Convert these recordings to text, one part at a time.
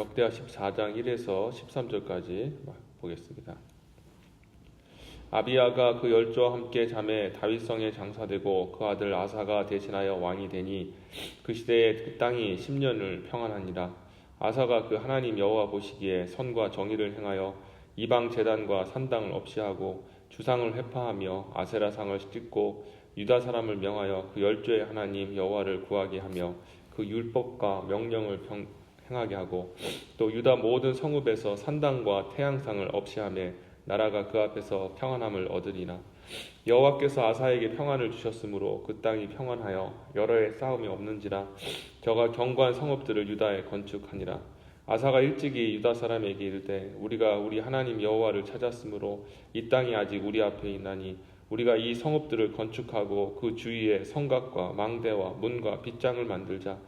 역대하 14장 1에서 13절까지 보겠습니다. 아비야가 그 열조와 함께 잠에 다윗성에 장사되고 그 아들 아사가 대신하여 왕이 되니 그 시대에 그 땅이 10년을 평안하니라. 아사가 그 하나님 여호와 보시기에 선과 정의를 행하여 이방 제단과 산당을 없이 하고 주상을 회파하며 아세라상을 찢고 유다 사람을 명하여 그 열조의 하나님 여호와를 구하게 하며 그 율법과 명령을 행하게 하고 또 유다 모든 성읍에서 산당과 태양상을 없이 하며 나라가 그 앞에서 평안함을 얻으리나. 여호와께서 아사에게 평안을 주셨으므로 그 땅이 평안하여 여러 해 싸움이 없는지라. 저가 견고한 성읍들을 유다에 건축하니라. 아사가 일찍이 유다 사람에게 이르되 우리가 우리 하나님 여호와를 찾았으므로 이 땅이 아직 우리 앞에 있나니 우리가 이 성읍들을 건축하고 그 주위에 성곽과 망대와 문과 빗장을 만들자.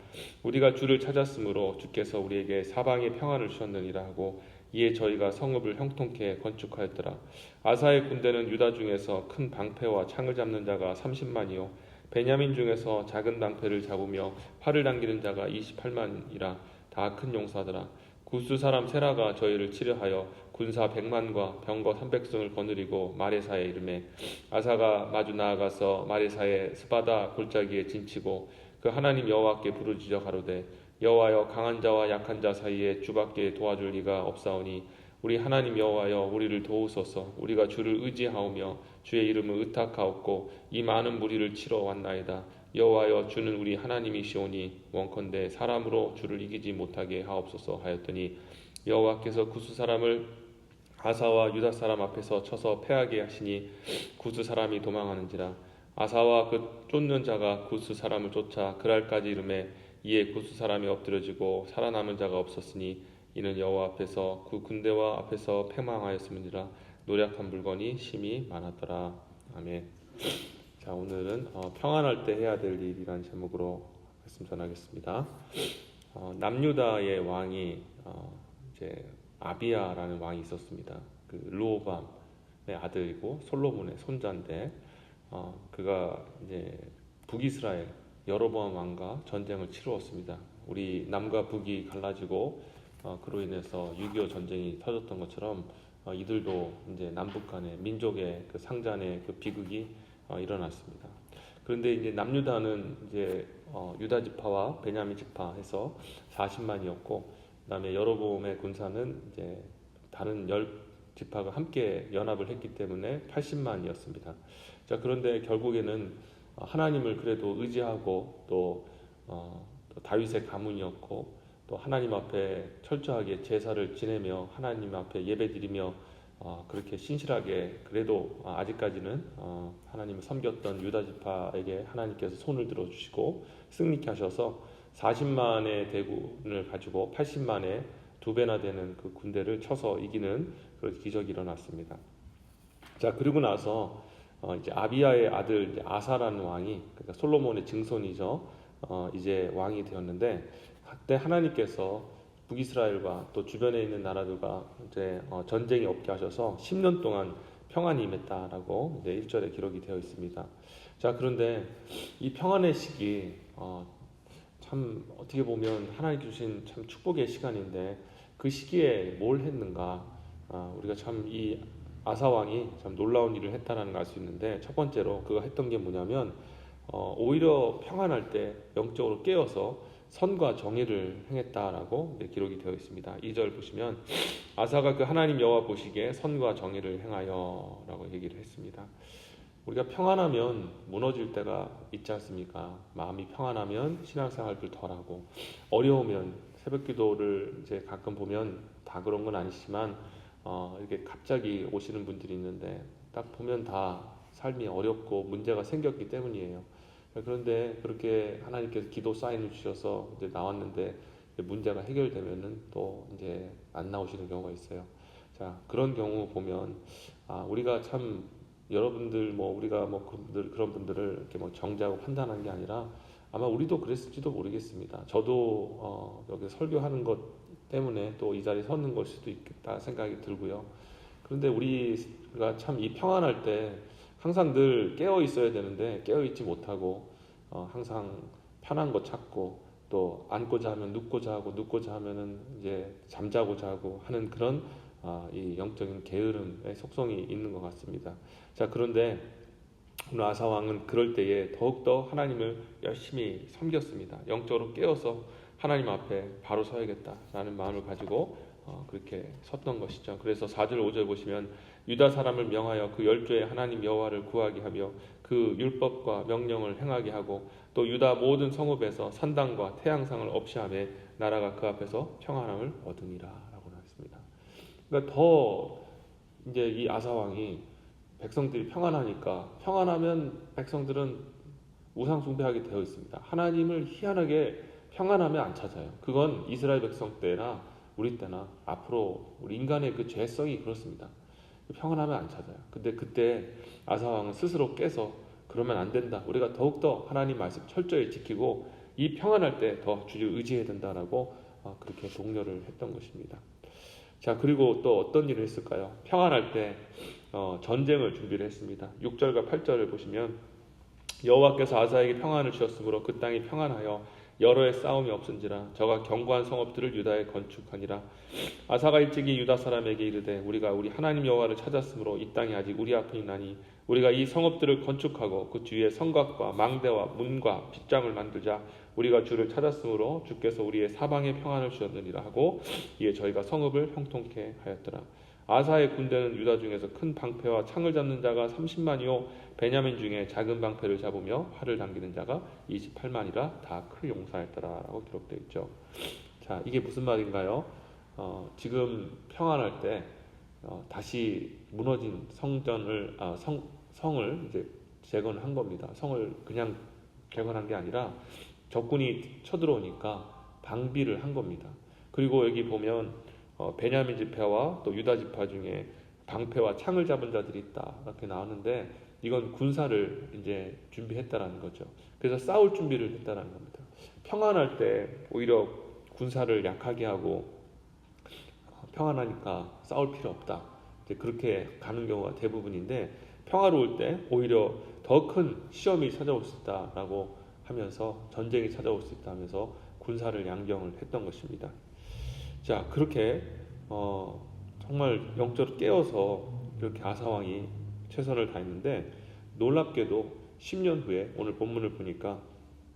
우리가 주를 찾았으므로 주께서 우리에게 사방에 평안을 주셨느니라 하고 이에 저희가 성읍을 형통케 건축하였더라. 아사의 군대는 유다 중에서 큰 방패와 창을 잡는 자가 30만이요 베냐민 중에서 작은 방패를 잡으며 활을 당기는 자가 28만이라 다 큰 용사더라. 구스 사람 세라가 저희를 치려하여 군사 100만과 병거 300승을 거느리고 마레사에 이르매 아사가 마주 나아가서 마레사의 스바다 골짜기에 진치고 그 하나님 여호와께 부르짖어 가로되 여호와여 강한 자와 약한 자 사이에 주밖에 도와줄 리가 없사오니 우리 하나님 여호와여 우리를 도우소서. 우리가 주를 의지하오며 주의 이름을 의탁하옵고 이 많은 무리를 치러 왔나이다. 여호와여 주는 우리 하나님이시오니 원컨대 사람으로 주를 이기지 못하게 하옵소서 하였더니 여호와께서 구스 사람을 아사와 유다 사람 앞에서 쳐서 패하게 하시니 구스 사람이 도망하는지라. 아사와 그 쫓는 자가 구스 사람을 쫓아 그랄까지 이르매 이에 구스 사람이 엎드려지고 살아남은 자가 없었으니 이는 여호와 앞에서 그 군대와 앞에서 패망하였음이니라. 노력한 물건이 심히 많았더라. 아멘. 자, 오늘은 평안할 때 해야 될 일이라는 제목으로 말씀 전하겠습니다. 남유다의 왕이 이제 아비야라는 왕이 있었습니다. 그 르호밤의 아들이고 솔로몬의 손자인데 그가 이제 북이스라엘 여로보암 왕과 전쟁을 치루었습니다. 우리 남과 북이 갈라지고 그로 인해서 6.25 전쟁이 터졌던 것처럼 이들도 이제 남북 간의 민족의 그 상잔의 그 비극이 일어났습니다. 그런데 이제 남유다는 이제 유다 지파와 베냐민 지파 해서 40만이었고, 그다음에 여로보암의 군사는 이제 다른 10지파가 함께 연합을 했기 때문에 80만이었습니다. 자, 그런데 결국에는 하나님을 그래도 의지하고 또 다윗의 가문이었고 또 하나님 앞에 철저하게 제사를 지내며 하나님 앞에 예배드리며 그렇게 신실하게 그래도 아직까지는 하나님을 섬겼던 유다 지파에게 하나님께서 손을 들어주시고 승리케 하셔서 40만의 대군을 가지고 80만의 2배나 되는 그 군대를 쳐서 이기는 그런 기적이 일어났습니다. 자, 그리고 나서 이제 아비야의 아들 이제 아사라는 왕이, 그러니까 솔로몬의 증손이죠. 이제 왕이 되었는데 그때 하나님께서 북이스라엘과 또 주변에 있는 나라들과 이제 전쟁이 없게 하셔서 10년 동안 평안이 임했다라고 이제 1절에 기록이 되어 있습니다. 자, 그런데 이 평안의 시기 참 어떻게 보면 하나님 주신 참 축복의 시간인데 그 시기에 뭘 했는가? 우리가 참 이 아사 왕이 참 놀라운 일을 했다는 걸 알 수 있는데, 첫 번째로 그가 했던 게 뭐냐면 오히려 평안할 때 영적으로 깨어서 선과 정의를 행했다라고 기록이 되어 있습니다. 2절 보시면 아사가 그 하나님 여호와 보시기에 선과 정의를 행하여라고 얘기를 했습니다. 우리가 평안하면 무너질 때가 있지 않습니까? 마음이 평안하면 신앙생활을 덜하고, 어려우면 새벽기도를 이제 가끔 보면 다 그런 건 아니지만 이렇게 갑자기 오시는 분들이 있는데 딱 보면 다 삶이 어렵고 문제가 생겼기 때문이에요. 그런데 그렇게 하나님께서 기도 사인을 주셔서 이제 나왔는데 문제가 해결되면은 또 이제 안 나오시는 경우가 있어요. 자, 그런 경우 보면 우리가 참 여러분들 우리가 그런 분들을 이렇게 정죄하고 판단한 게 아니라 아마 우리도 그랬을지도 모르겠습니다. 저도 여기 설교하는 것 때문에 또 이 자리에 서는 걸 수도 있겠다 생각이 들고요. 그런데 우리가 참 이 평안할 때 항상 늘 깨어 있어야 되는데 깨어 있지 못하고 항상 편한 거 찾고 또 앉고자 하면 눕고자 하고 눕고자 하면은 이제 잠자고자 하고 하는 그런 이 영적인 게으름의 속성이 있는 것 같습니다. 자, 그런데 오늘 아사 왕은 그럴 때에 더욱더 하나님을 열심히 섬겼습니다. 영적으로 깨어서 하나님 앞에 바로 서야겠다라는 마음을 가지고 그렇게 섰던 것이죠. 그래서 4절 5절 보시면 유다 사람을 명하여 그 열조의 하나님 여호와를 구하게 하며 그 율법과 명령을 행하게 하고 또 유다 모든 성읍에서 산당과 태양상을 없이 하매 나라가 그 앞에서 평안함을 얻으니라라고 나왔습니다. 그러니까 더 이제 이 아사 왕이 백성들이 평안하니까, 평안하면 백성들은 우상 숭배하게 되어 있습니다. 하나님을 희한하게 평안하면 안 찾아요. 그건 이스라엘 백성 때나 우리 때나 앞으로 우리 인간의 그 죄성이 그렇습니다. 평안하면 안 찾아요. 근데 그때 아사 왕은 스스로 깨서 그러면 안 된다. 우리가 더욱더 하나님 말씀 철저히 지키고 이 평안할 때 더 주를 의지해야 된다라고 그렇게 독려를 했던 것입니다. 자, 그리고 또 어떤 일을 했을까요? 평안할 때 전쟁을 준비를 했습니다. 6절과 8절을 보시면 여호와께서 아사에게 평안을 주셨으므로 그 땅이 평안하여 여러 해 싸움이 없은지라 저가 견고한 성읍들을 유다에 건축하니라. 아사가 일찍이 유다 사람에게 이르되 우리가 우리 하나님 여호와를 찾았으므로 이 땅이 아직 우리 앞에 있나니 우리가 이 성읍들을 건축하고 그 주위에 성곽과 망대와 문과 빗장을 만들자. 우리가 주를 찾았으므로 주께서 우리의 사방에 평안을 주셨느니라 하고 이에 저희가 성읍을 형통케 하였더라. 아사의 군대는 유다 중에서 큰 방패와 창을 잡는 자가 30만이요 베냐민 중에 작은 방패를 잡으며 활을 당기는 자가 28만이라 다 큰 용사였더라라고 기록되어 있죠. 자, 이게 무슨 말인가요? 지금 평안할 때 다시 무너진 성을 이제 재건한 겁니다. 성을 그냥 재건한 게 아니라 적군이 쳐들어오니까 방비를 한 겁니다. 그리고 여기 보면 베냐민 지파와 또 유다 지파 중에 방패와 창을 잡은 자들이 있다 이렇게 나오는데 이건 군사를 이제 준비했다라는 거죠. 그래서 싸울 준비를 했다라는 겁니다. 평안할 때 오히려 군사를 약하게 하고 평안하니까 싸울 필요 없다. 이제 그렇게 가는 경우가 대부분인데 평화로울 때 오히려 더 큰 시험이 찾아올 수 있다라고 하면서 전쟁이 찾아올 수 있다 하면서 군사를 양경을 했던 것입니다. 자, 그렇게 정말 영적으로 깨어서 이렇게 아사 왕이 최선을 다했는데 놀랍게도 10년 후에 오늘 본문을 보니까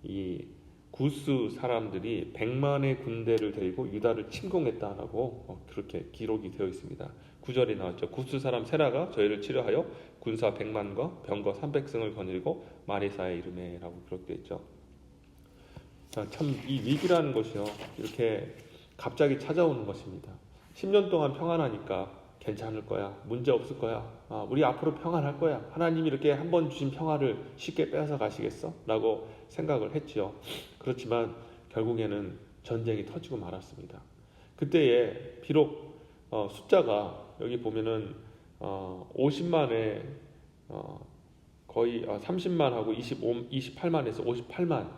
이 구스 사람들이 100만의 군대를 데리고 유다를 침공했다라고 그렇게 기록이 되어 있습니다. 9절에 나왔죠. 구스 사람 세라가 저희를 치료하여 군사 100만과 병거 300승을 거느리고 마리사의 이름에라고 기록되어 있죠. 자, 참 이 위기라는 것이요 이렇게 갑자기 찾아오는 것입니다. 10년 동안 평안하니까 괜찮을 거야, 문제 없을 거야, 우리 앞으로 평안할 거야, 하나님이 이렇게 한번 주신 평화를 쉽게 빼앗아 가시겠어? 라고 생각을 했죠. 그렇지만 결국에는 전쟁이 터지고 말았습니다. 그때에 비록 숫자가 여기 보면은 50만에 거의 30만하고 28만에서 58만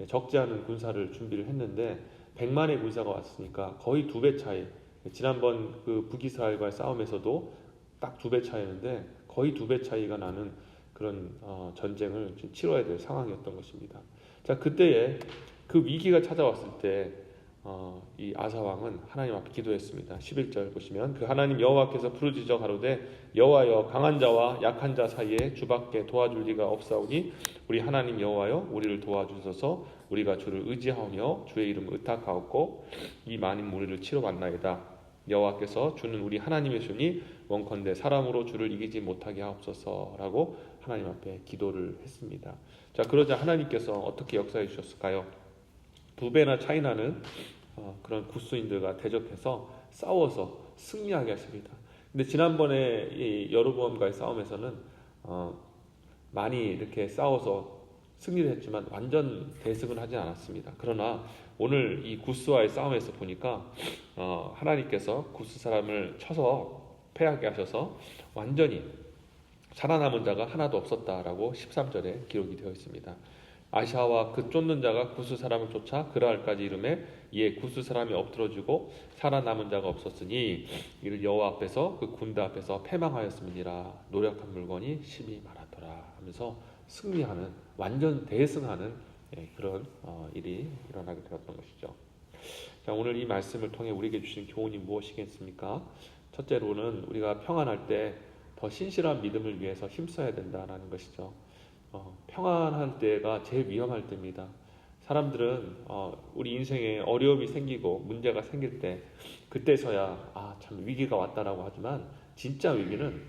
적지 않은 군사를 준비를 했는데 100만의 군사가 왔으니까 거의 2배 차이. 지난번 그 북이스라엘과의 싸움에서도 딱 2배 차이였는데 거의 2배 차이가 나는 그런 전쟁을 치러야 될 상황이었던 것입니다. 자, 그때에 그 위기가 찾아왔을 때 이 아사 왕은 하나님 앞에 기도했습니다. 11절 보시면 그 하나님 여호와께서 부르짖어 가로되 여호와여 강한 자와 약한 자 사이에 주밖에 도와줄 리가 없사오니 우리 하나님 여호와여 우리를 도와주소서. 우리가 주를 의지하며 주의 이름을 의탁하옵고 이 많은 무리를 치러 왔나이다. 여호와께서 주는 우리 하나님이시니 원컨대 사람으로 주를 이기지 못하게 하옵소서라고 하나님 앞에 기도를 했습니다. 자, 그러자 하나님께서 어떻게 역사해 주셨을까요? 2배나 차이 나는 그런 구스인들과 대적해서 싸워서 승리하게 하십니다. 근데 지난번에 이 여로보암과의 싸움에서는 많이 이렇게 싸워서 승리를 했지만 완전 대승을 하지 않았습니다. 그러나 오늘 이 구스와의 싸움에서 보니까 하나님께서 구스 사람을 쳐서 패하게 하셔서 완전히 살아남은 자가 하나도 없었다라고 13절에 기록이 되어 있습니다. 아샤와 그 쫓는 자가 구스 사람을 쫓아 그라할까지 이르매 이에 구스 사람이 엎드러지고 살아남은 자가 없었으니 이를 여호와 앞에서 그 군대 앞에서 패망하였음이니라. 노력한 물건이 심히 많았더라 하면서 승리하는 완전 대승하는 그런 일이 일어나게 되었던 것이죠. 자, 오늘 이 말씀을 통해 우리에게 주신 교훈이 무엇이겠습니까? 첫째로는 우리가 평안할 때 더 신실한 믿음을 위해서 힘써야 된다는 것이죠. 평안한 때가 제일 위험할 때입니다. 사람들은 우리 인생에 어려움이 생기고 문제가 생길 때 그때서야 참 위기가 왔다라고 하지만 진짜 위기는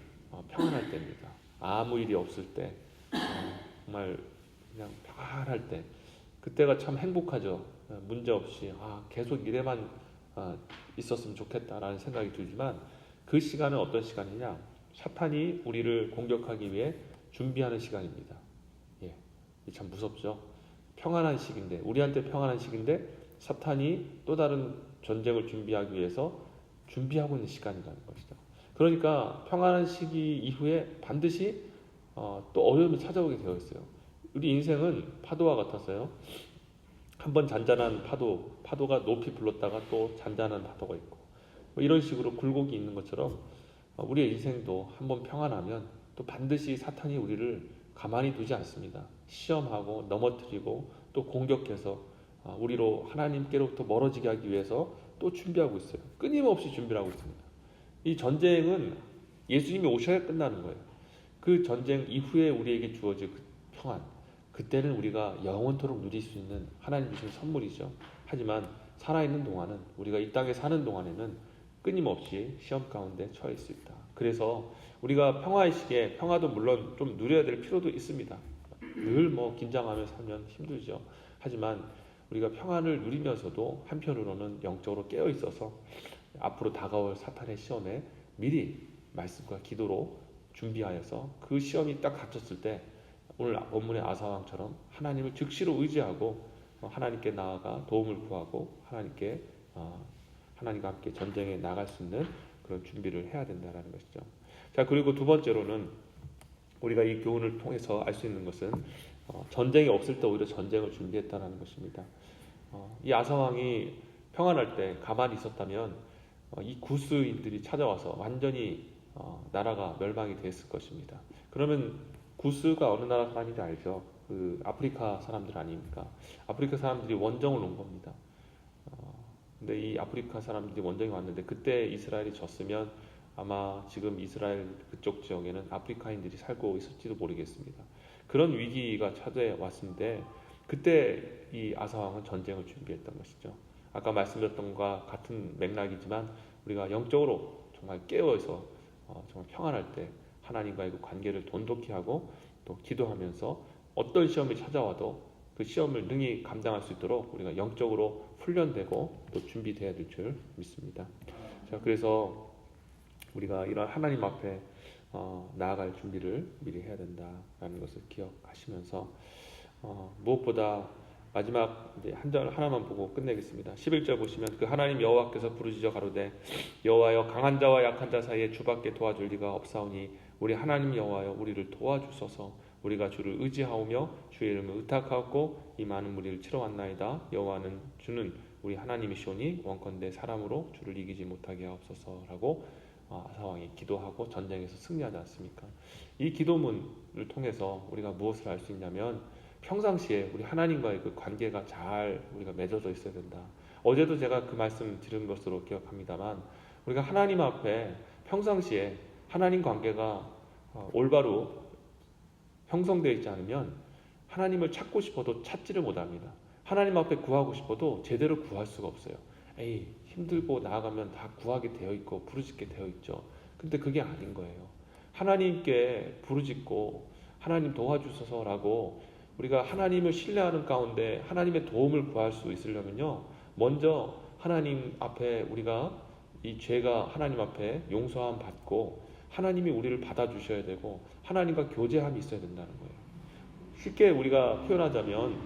평안할 때입니다. 아무 일이 없을 때 정말 그냥 평안할 때 그때가 참 행복하죠. 문제 없이 계속 이래만 있었으면 좋겠다라는 생각이 들지만 그 시간은 어떤 시간이냐? 사탄이 우리를 공격하기 위해 준비하는 시간입니다. 참 무섭죠. 평안한 시기인데 우리한테 평안한 시기인데 사탄이 또 다른 전쟁을 준비하기 위해서 준비하고 있는 시간이라는 것이죠. 그러니까 평안한 시기 이후에 반드시 또 어려움이 찾아오게 되어 있어요. 우리 인생은 파도와 같았어요. 한번 잔잔한 파도가 높이 불렀다가 또 잔잔한 파도가 있고 이런 식으로 굴곡이 있는 것처럼 우리의 인생도 한번 평안하면 또 반드시 사탄이 우리를 가만히 두지 않습니다. 시험하고 넘어뜨리고 또 공격해서 우리로 하나님께로부터 멀어지게 하기 위해서 또 준비하고 있어요. 끊임없이 준비를 하고 있습니다. 이 전쟁은 예수님이 오셔야 끝나는 거예요. 그 전쟁 이후에 우리에게 주어질 그 평안, 그때는 우리가 영원토록 누릴 수 있는 하나님 주신 선물이죠. 하지만 살아있는 동안은, 우리가 이 땅에 사는 동안에는 끊임없이 시험 가운데 처해 있을 수 있다. 그래서 우리가 평화의 시기에 평화도 물론 좀 누려야 될 필요도 있습니다. 늘 긴장하며 살면 힘들죠. 하지만 우리가 평안을 누리면서도 한편으로는 영적으로 깨어 있어서 앞으로 다가올 사탄의 시험에 미리 말씀과 기도로 준비하여서 그 시험이 딱 닥쳤을 때 오늘 본문의 아사왕처럼 하나님을 즉시로 의지하고 하나님께 나아가 도움을 구하고 하나님과 함께 전쟁에 나갈 수 있는 그런 준비를 해야 된다는 것이죠. 자, 그리고 두 번째로는 우리가 이 교훈을 통해서 알 수 있는 것은 전쟁이 없을 때 오히려 전쟁을 준비했다는 것입니다. 이 아사왕이 평안할 때 가만히 있었다면 이 구스인들이 찾아와서 완전히 나라가 멸망이 됐을 것입니다. 그러면 구스가 어느 나라 사람인지 알죠? 그 아프리카 사람들 아닙니까? 아프리카 사람들이 원정을 온 겁니다. 근데 이 아프리카 사람들이 원정이 왔는데 그때 이스라엘이 졌으면 아마 지금 이스라엘 그쪽 지역에는 아프리카인들이 살고 있을지도 모르겠습니다. 그런 위기가 찾아왔는데 그때 이 아사왕은 전쟁을 준비했던 것이죠. 아까 말씀드렸던 것과 같은 맥락이지만 우리가 영적으로 정말 깨어서 정말 평안할 때 하나님과의 그 관계를 돈독히 하고 또 기도하면서 어떤 시험이 찾아와도 그 시험을 능히 감당할 수 있도록 우리가 영적으로 훈련되고 또 준비되어야 될 줄 믿습니다. 자, 그래서 우리가 이런 하나님 앞에 나아갈 준비를 미리 해야 된다라는 것을 기억하시면서 무엇보다 마지막 이제 한 절 하나만 보고 끝내겠습니다. 11절 보시면 그 하나님 여호와께서 부르짖어 가로되 여호와여 강한 자와 약한 자 사이에 주밖에 도와줄 리가 없사오니 우리 하나님 여호와여 우리를 도와주소서. 우리가 주를 의지하오며 주의 이름을 의탁하고 이 많은 무리를 치러 왔나이다. 여호와는 주는 우리 하나님이시오니 원컨대 사람으로 주를 이기지 못하게 하옵소서라고 아사왕이 기도하고 전쟁에서 승리하지 않습니까? 이 기도문을 통해서 우리가 무엇을 알 수 있냐면 평상시에 우리 하나님과의 그 관계가 잘 우리가 맺어져 있어야 된다. 어제도 제가 그 말씀 드린 것으로 기억합니다만 우리가 하나님 앞에 평상시에 하나님 관계가 올바로 형성되어 있지 않으면 하나님을 찾고 싶어도 찾지를 못합니다. 하나님 앞에 구하고 싶어도 제대로 구할 수가 없어요. 힘들고 나아가면 다 구하게 되어 있고 부르짖게 되어 있죠. 근데 그게 아닌 거예요. 하나님께 부르짖고 하나님 도와주소서라고 우리가 하나님을 신뢰하는 가운데 하나님의 도움을 구할 수 있으려면요, 먼저 하나님 앞에 우리가 이 죄가 하나님 앞에 용서함 받고 하나님이 우리를 받아주셔야 되고 하나님과 교제함이 있어야 된다는 거예요. 쉽게 우리가 표현하자면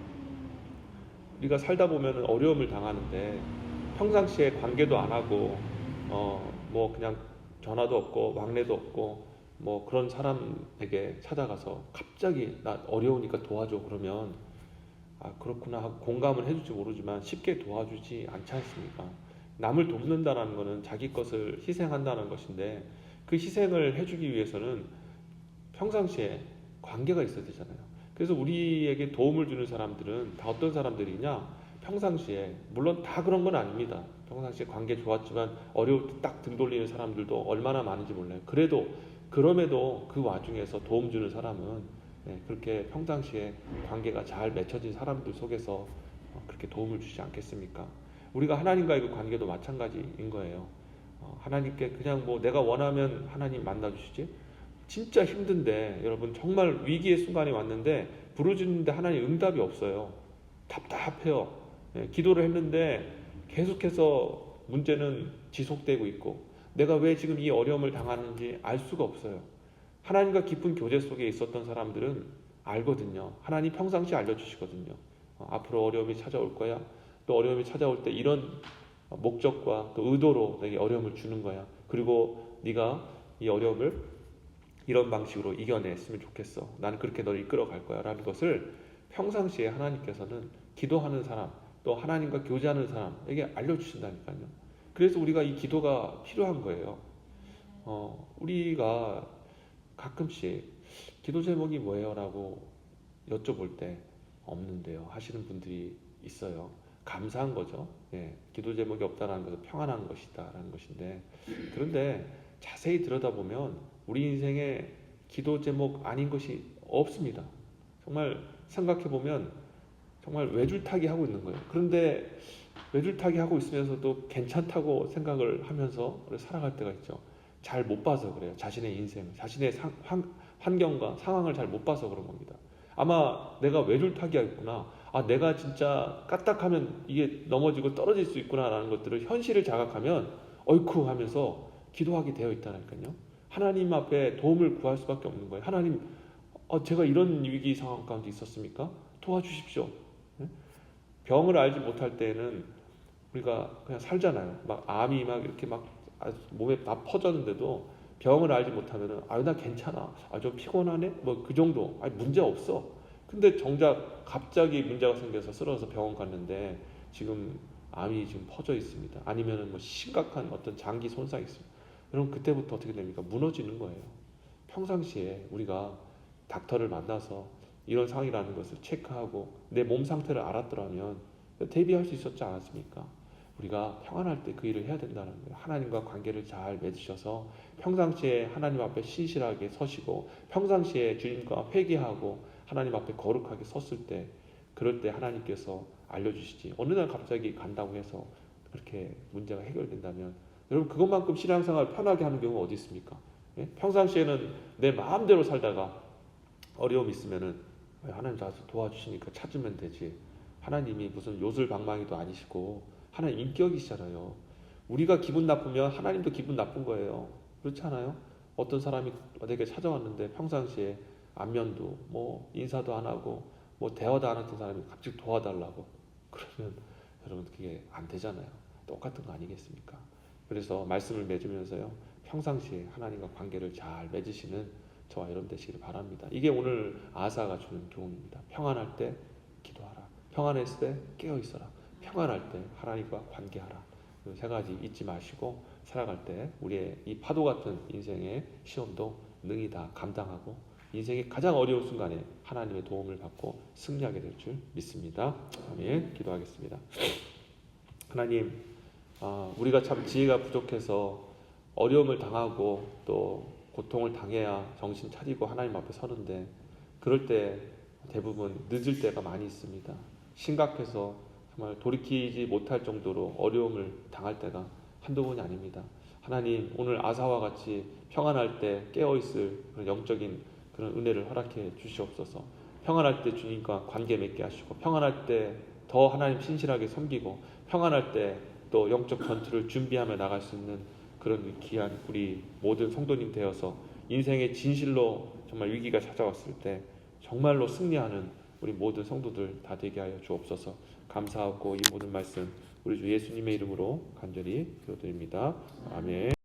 우리가 살다 보면 어려움을 당하는데 평상시에 관계도 안 하고 그냥 전화도 없고 왕래도 없고 그런 사람에게 찾아가서 갑자기 나 어려우니까 도와줘 그러면 그렇구나 하고 공감을 해줄지 모르지만 쉽게 도와주지 않지 않습니까? 남을 돕는다는 것은 자기 것을 희생한다는 것인데 그 희생을 해주기 위해서는 평상시에 관계가 있어야 되잖아요. 그래서 우리에게 도움을 주는 사람들은 다 어떤 사람들이냐? 평상시에, 물론 다 그런 건 아닙니다. 평상시에 관계 좋았지만 어려울 때 딱 등 돌리는 사람들도 얼마나 많은지 몰라요. 그럼에도 그 와중에서 도움 주는 사람은 그렇게 평상시에 관계가 잘 맺혀진 사람들 속에서 그렇게 도움을 주지 않겠습니까? 우리가 하나님과의 그 관계도 마찬가지인 거예요. 하나님께 그냥 뭐 내가 원하면 하나님 만나주시지? 진짜 힘든데, 여러분 정말 위기의 순간이 왔는데 부르짖는데 하나님 응답이 없어요. 답답해요. 기도를 했는데 계속해서 문제는 지속되고 있고 내가 왜 지금 이 어려움을 당하는지 알 수가 없어요. 하나님과 깊은 교제 속에 있었던 사람들은 알거든요. 하나님 평상시 알려주시거든요. 앞으로 어려움이 찾아올 거야. 또 어려움이 찾아올 때 이런 목적과 또 의도로 내게 어려움을 주는 거야. 그리고 네가 이 어려움을 이런 방식으로 이겨냈으면 좋겠어. 나는 그렇게 너를 이끌어 갈 거야. 라는 것을 평상시에 하나님께서는 기도하는 사람, 또 하나님과 교제하는 사람에게 알려주신다니까요. 그래서 우리가 이 기도가 필요한 거예요. 우리가 가끔씩 기도 제목이 뭐예요? 라고 여쭤볼 때 없는데요 하시는 분들이 있어요. 감사한 거죠. 기도 제목이 없다는 것은 평안한 것이다 라는 것인데, 그런데 자세히 들여다보면 우리 인생에 기도 제목 아닌 것이 없습니다. 정말 생각해보면 정말 외줄타기 하고 있는 거예요. 그런데 외줄타기 하고 있으면서도 괜찮다고 생각을 하면서 살아갈 때가 있죠. 잘 못 봐서 그래요. 자신의 인생, 자신의 환경과 상황을 잘 못 봐서 그런 겁니다. 아마 내가 외줄타기 하겠구나, 내가 진짜 까딱하면 이게 넘어지고 떨어질 수 있구나 라는 것들을, 현실을 자각하면 어이쿠 하면서 기도하게 되어 있다니까요. 하나님 앞에 도움을 구할 수밖에 없는 거예요. 하나님, 제가 이런 위기 상황 가운데 있었습니까? 도와주십시오. 병을 알지 못할 때는 우리가 그냥 살잖아요. 막 암이 막 이렇게 막 몸에 다 퍼졌는데도 병을 알지 못하면은 나 괜찮아, 좀 피곤하네, 뭐 그 정도, 문제 없어. 근데 정작 갑자기 문제가 생겨서 쓰러져서 병원 갔는데 지금 암이 지금 퍼져 있습니다. 아니면은 뭐 심각한 어떤 장기 손상이 있습니다. 그럼 그때부터 어떻게 됩니까? 무너지는 거예요. 평상시에 우리가 닥터를 만나서 이런 상황이라는 것을 체크하고 내 몸 상태를 알았더라면 대비할 수 있었지 않았습니까? 우리가 평안할 때 그 일을 해야 된다는 거예요. 하나님과 관계를 잘 맺으셔서 평상시에 하나님 앞에 신실하게 서시고 평상시에 주님과 회개하고 하나님 앞에 거룩하게 섰을 때, 그럴 때 하나님께서 알려주시지, 어느 날 갑자기 간다고 해서 그렇게 문제가 해결된다면, 여러분 그것만큼 신앙생활 편하게 하는 경우가 어디 있습니까? 평상시에는 내 마음대로 살다가 어려움이 있으면은 하나님 나서 도와주시니까 찾으면 되지. 하나님이 무슨 요술방망이도 아니시고 하나님 인격이시잖아요. 우리가 기분 나쁘면 하나님도 기분 나쁜 거예요. 그렇지 않아요? 어떤 사람이 내게 찾아왔는데 평상시에 안면도 뭐 인사도 안 하고 뭐 대화도 안 했던 사람이 갑자기 도와달라고 그러면 여러분 그게 안 되잖아요. 똑같은 거 아니겠습니까? 그래서 말씀을 맺으면서요, 평상시에 하나님과 관계를 잘 맺으시는 저와 여러분 되시길 바랍니다. 이게 오늘 아사가 주는 교훈입니다. 평안할 때 기도하라. 평안했을 때 깨어 있어라. 평안할 때 하나님과 관계하라. 이 세 가지 잊지 마시고 살아갈 때 우리의 이 파도 같은 인생의 시험도 능히 다 감당하고 인생의 가장 어려운 순간에 하나님의 도움을 받고 승리하게 될 줄 믿습니다. 아멘. 기도하겠습니다. 하나님, 우리가 참 지혜가 부족해서 어려움을 당하고 또 고통을 당해야 정신 차리고 하나님 앞에 서는데, 그럴 때 대부분 늦을 때가 많이 있습니다. 심각해서 정말 돌이키지 못할 정도로 어려움을 당할 때가 한두 번이 아닙니다. 하나님, 오늘 아사와 같이 평안할 때 깨어있을 그런 영적인 그런 은혜를 허락해 주시옵소서. 평안할 때 주님과 관계 맺게 하시고, 평안할 때 더 하나님 신실하게 섬기고, 평안할 때 또 영적 전투를 준비하며 나갈 수 있는 그런 귀한 우리 모든 성도님 되어서 인생의 진실로 정말 위기가 찾아왔을 때 정말로 승리하는 우리 모든 성도들 다 되게 하여 주옵소서. 감사하고 이 모든 말씀 우리 주 예수님의 이름으로 간절히 기도드립니다. 아멘.